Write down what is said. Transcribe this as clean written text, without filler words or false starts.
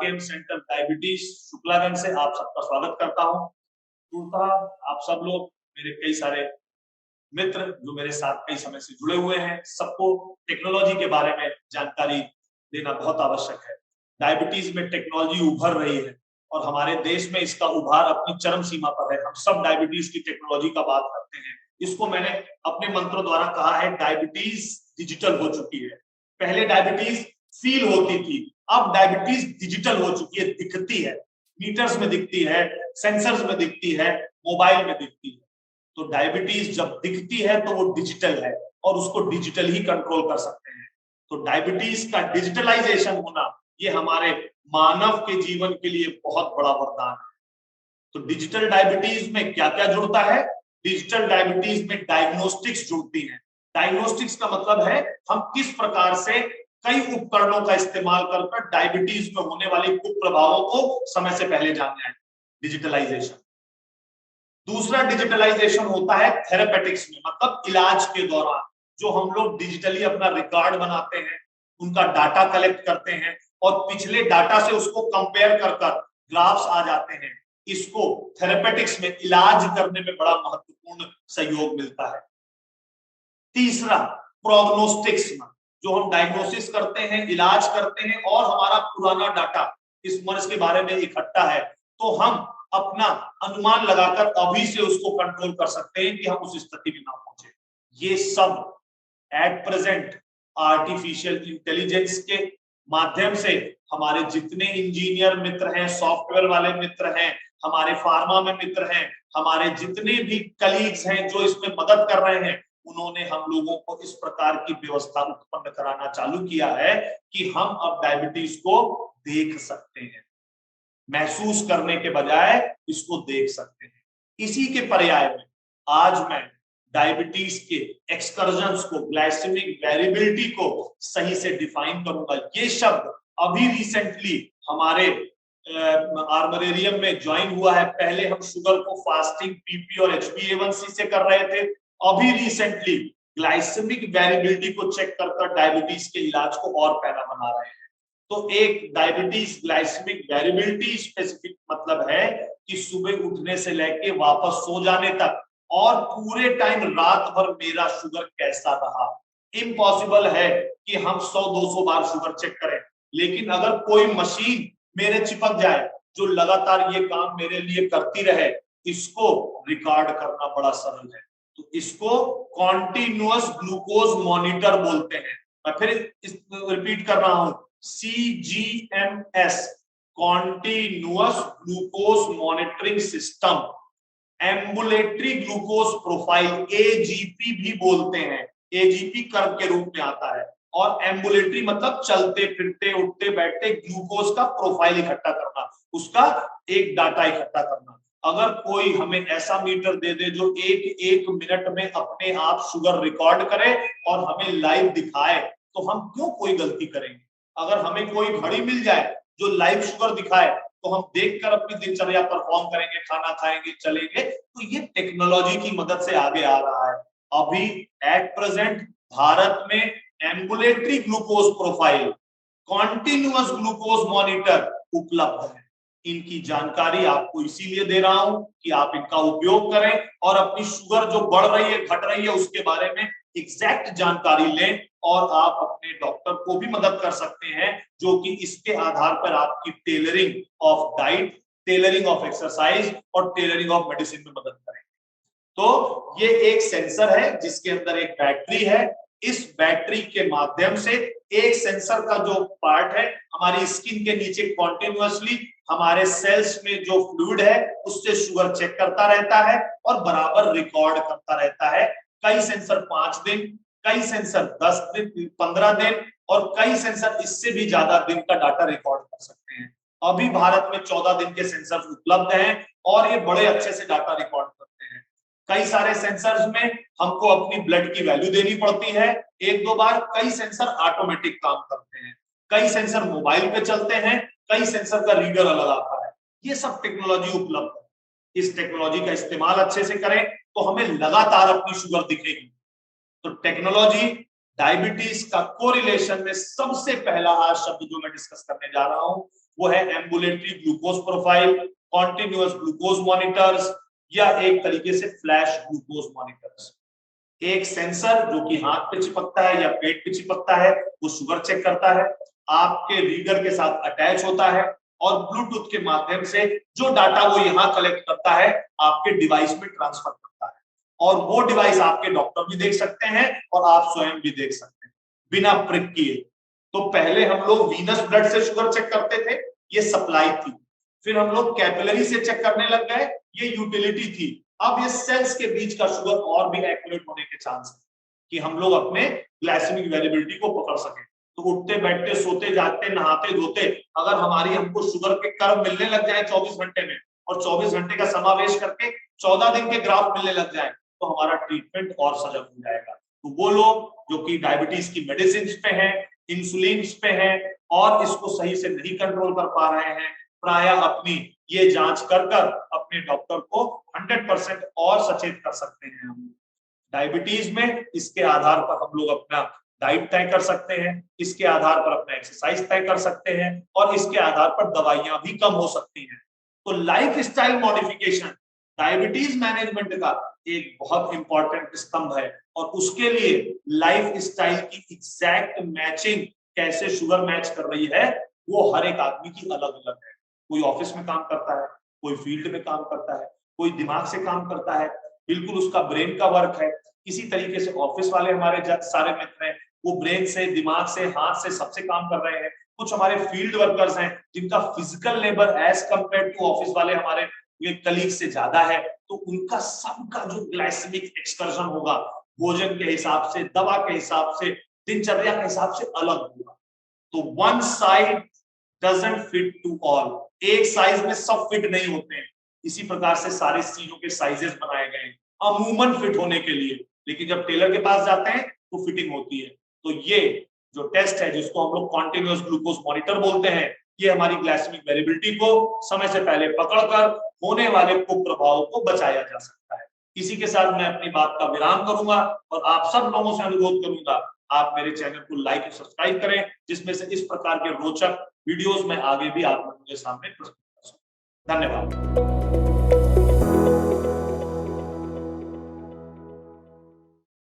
RKM centre diabetes Shuklaganj से आप सबका स्वागत करता हूं। आप सब लोग मेरे कई सारे मित्र जो मेरे साथ कई समय से जुड़े हुए हैं, सबको टेक्नोलॉजी के बारे में जानकारी देना बहुत आवश्यक है। डायबिटीज में टेक्नोलॉजी उभर रही है और हमारे देश में इसका उभार अपनी चरम सीमा पर है। हम सब डायबिटीज की टेक्नोलॉजी का बात करते हैं। इसको मैंने अपने मंत्रों द्वारा कहा है, डायबिटीज डिजिटल हो चुकी है। पहले डायबिटीज फील होती थी, अब डायबिटीज डिजिटल हो चुकी है, दिखती है, मीटर्स में दिखती है, सेंसर्स में दिखती है, मोबाइल में दिखती है। तो डायबिटीज जब दिखती है तो वो डिजिटल है और उसको डिजिटल ही कंट्रोल कर सकते हैं। तो डायबिटीज का डिजिटलाइजेशन होना ये हमारे मानव के जीवन के लिए बहुत बड़ा वरदान है। तो डिजिटल डायबिटीज में क्या क्या जुड़ता है? डिजिटल डायबिटीज में डायग्नोस्टिक्स जुड़ती है। डायग्नोस्टिक्स का मतलब है हम किस प्रकार से कई उपकरणों का इस्तेमाल कर डायबिटीज में होने वाले कुप्रभावों को समय से पहले जान जाए, डिजिटलाइजेशन। दूसरा डिजिटलाइजेशन होता है थेरेपेटिक्स में, मतलब इलाज के दौरान जो हम लोग डिजिटली अपना रिकॉर्ड बनाते हैं, उनका डाटा कलेक्ट करते हैं और पिछले डाटा से उसको कंपेयर कर ग्राफ्स आ जाते हैं। इसको थेरेपेटिक्स में इलाज करने में बड़ा महत्वपूर्ण सहयोग मिलता है। तीसरा प्रोग्नोस्टिक्स में, जो हम डायग्नोसिस करते हैं, इलाज करते हैं और हमारा पुराना डाटा इस मर्ज के बारे में इकट्ठा है तो हम अपना अनुमान लगाकर अभी से उसको कंट्रोल कर सकते हैं कि हम उस स्थिति में ना पहुंचे। ये सब एट प्रेजेंट आर्टिफिशियल इंटेलिजेंस के माध्यम से हमारे जितने इंजीनियर मित्र हैं, सॉफ्टवेयर वाले मित्र हैं, हमारे फार्मा में मित्र हैं, हमारे जितने भी कलीग्स हैं जो इसमें मदद कर रहे हैं, उन्होंने हम लोगों को इस प्रकार की व्यवस्था उत्पन्न कराना चालू किया है कि हम अब डायबिटीज को देख सकते हैं, महसूस करने के बजाय इसको देख सकते हैं। इसी के पर्याय में आज मैं डायबिटीज के एक्सकर्जन्स को, ग्लाइसेमिक वेरिएबिलिटी को सही से डिफाइन करूंगा। ये शब्द अभी रिसेंटली हमारे आर्मरेरियम में ज्वाइन हुआ है। पहले हम शुगर को फास्टिंग, पीपी और HbA1c से कर रहे थे, अभी रिसेंटली ग्लाइसेमिक वेरिएबिलिटी को चेक कर डायबिटीज के इलाज को और पैरा बना रहे हैं। तो एक डायबिटीज ग्लाइसेमिक वेरिएबिलिटी स्पेसिफिक मतलब है कि सुबह उठने से लेके वापस सो जाने तक और पूरे टाइम रात भर मेरा शुगर कैसा रहा। इम्पॉसिबल है कि हम 100-200 बार शुगर चेक करें, लेकिन अगर कोई मशीन मेरे चिपक जाए जो लगातार ये काम मेरे लिए करती रहे, इसको रिकॉर्ड करना बड़ा सरल है। तो इसको कॉन्टिन्यूअस ग्लूकोज मॉनिटर बोलते हैं। मैं फिर रिपीट कर रहा हूं, CGMS, continuous glucose monitoring system, ambulatory glucose profile, AGP भी बोलते हैं, AGP कर्व के रूप में आता है। और एम्बुलेटरी मतलब चलते फिरते उठते बैठते ग्लूकोज का प्रोफाइल इकट्ठा करना, उसका एक डाटा इकट्ठा करना। अगर कोई हमें ऐसा मीटर दे दे जो एक मिनट में अपने आप शुगर रिकॉर्ड करे और हमें लाइव दिखाए, तो हम क्यों कोई गलती करेंगे? अगर हमें कोई घड़ी मिल जाए जो लाइव शुगर दिखाए तो हम देखकर अपनी दिनचर्या परफॉर्म करेंगे, खाना खाएंगे, चलेंगे। तो ये टेक्नोलॉजी की मदद से आगे आ रहा है। अभी एट प्रेजेंट भारत में ambulatory glucose profile, continuous glucose monitor उपलब्ध है। इनकी जानकारी आपको इसीलिए दे रहा हूं कि आप इनका उपयोग करें और अपनी शुगर जो बढ़ रही है, घट रही है, उसके बारे में एग्जैक्ट जानकारी लें और आप अपने डॉक्टर को भी मदद कर सकते हैं जो कि इसके आधार पर आपकी tailoring of diet, tailoring of exercise और टेलरिंग ऑफ मेडिसिन में मदद करेंगे। तो ये एक सेंसर है जिसके अंदर एक बैटरी है। इस बैटरी के माध्यम से एक सेंसर का जो पार्ट है हमारी स्किन के नीचे कॉन्टिन्यूअसली हमारे सेल्स में जो फ्लूइड है उससे शुगर चेक करता रहता है और बराबर रिकॉर्ड करता रहता है। कई सेंसर 5 दिन, कई सेंसर 10 दिन, 15 दिन और कई सेंसर इससे भी ज्यादा दिन का डाटा रिकॉर्ड कर सकते हैं। अभी भारत में 14 दिन के सेंसर उपलब्ध हैं और ये बड़े अच्छे से डाटा रिकॉर्ड करते हैं। कई सारे सेंसर्स में हमको अपनी ब्लड की वैल्यू देनी पड़ती है 1-2 बार, कई सेंसर ऑटोमेटिक काम करते हैं, कई सेंसर मोबाइल पे चलते हैं, कई सेंसर का रीडर अलग आता है। ये सब टेक्नोलॉजी उपलब्ध है। इस टेक्नोलॉजी का इस्तेमाल अच्छे से करें तो हमें लगातार अपनी शुगर दिखेगी। तो टेक्नोलॉजी डायबिटीज का कोरिलेशन में सबसे पहला आज शब्द जो मैं डिस्कस करने जा रहा हूं वो है ambulatory glucose profile, continuous glucose monitors या एक तरीके से फ्लैश ग्लूकोज मॉनिटर्स। एक सेंसर जो कि हाथ पे चिपकता है या पेट पे चिपकता है, वो शुगर चेक करता है, आपके रीडर के साथ अटैच होता है और ब्लूटूथ के माध्यम से जो डाटा वो यहाँ कलेक्ट करता है आपके डिवाइस में ट्रांसफर करता है, और वो डिवाइस आपके डॉक्टर भी देख सकते हैं और आप स्वयं भी देख सकते हैं बिना प्रिक किए। तो पहले हम लोग वीनस ब्लड से शुगर चेक करते थे, ये सप्लाई थी। फिर हम लोग कैपिलरी से चेक करने लग गए, ये यूटिलिटी थी। अब ये सेल्स के बीच का शुगर और भी एक्यूरेट होने के चांस है कि हम लोग अपने ग्लाइसेमिक वेरिएबिलिटी को पकड़ सके। तो उठते बैठते सोते जागते नहाते धोते अगर हमको शुगर के कर्व मिलने लग जाए 24 घंटे में, और 24 घंटे का समावेश करके 14 दिन के ग्राफ मिलने लग जाए, तो हमारा ट्रीटमेंट और सजग हो जाएगा। तो वो लोग जो कि डायबिटीज की मेडिसिन पे हैं, इंसुलिन पे हैं और इसको सही से नहीं कंट्रोल कर पा रहे हैं, प्राय अपनी ये जांच कर अपने डॉक्टर को 100% और सचेत कर सकते हैं। हम डायबिटीज में इसके आधार पर हम लोग अपना डाइट तय कर सकते हैं, इसके आधार पर अपना एक्सरसाइज तय कर सकते हैं और इसके आधार पर दवाइयां भी कम हो सकती हैं। तो life style modification diabetes management का एक बहुत इंपॉर्टेंट स्तंभ है, और उसके लिए लाइफ स्टाइल की एग्जैक्ट मैचिंग कैसे शुगर मैच कर रही है वो हर एक आदमी की अलग अलग है। कोई ऑफिस में काम करता है, कोई फील्ड में काम करता है, कोई दिमाग से काम करता है, बिल्कुल उसका ब्रेन का वर्क है। इसी तरीके से ऑफिस वाले हमारे सारे मित्र हैं, वो ब्रेन से, दिमाग से, हाथ से, सबसे काम कर रहे हैं। कुछ हमारे फील्ड वर्कर्स हैं जिनका physical labour as compare to office वाले हमारे कलीग से ज्यादा है, तो उनका सबका जो ग्लाइसेमिक एक्सकर्जन होगा भोजन के हिसाब से, दवा के हिसाब से, दिनचर्या के हिसाब से अलग होगा। तो one side doesn't fit to all, एक साइज में सब फिट नहीं होते हैं। इसी प्रकार से सारे चीजों के साइजेस बनाए गए हैं अमूमन फिट होने के लिए, लेकिन जब टेलर के पास जाते हैं तो फिटिंग होती है। तो ये जो टेस्ट है जिसको हम लोग कॉन्टिन्यूअस ग्लूकोज मॉनिटर बोलते हैं, ये हमारी ग्लाइसेमिक वेरिएबिलिटी को समय से पहले पकड़कर होने वाले कुप्रभावों को बचाया जा सकता है। इसी के साथ मैं अपनी बात का विराम करूंगा और आप सब लोगों से अनुरोध करूंगा आप मेरे चैनल को लाइक और सब्सक्राइब करें, जिसमें से इस प्रकार के रोचक वीडियोस में आगे भी आप लोगों के सामने प्रस्तुत कर सकूं। धन्यवाद।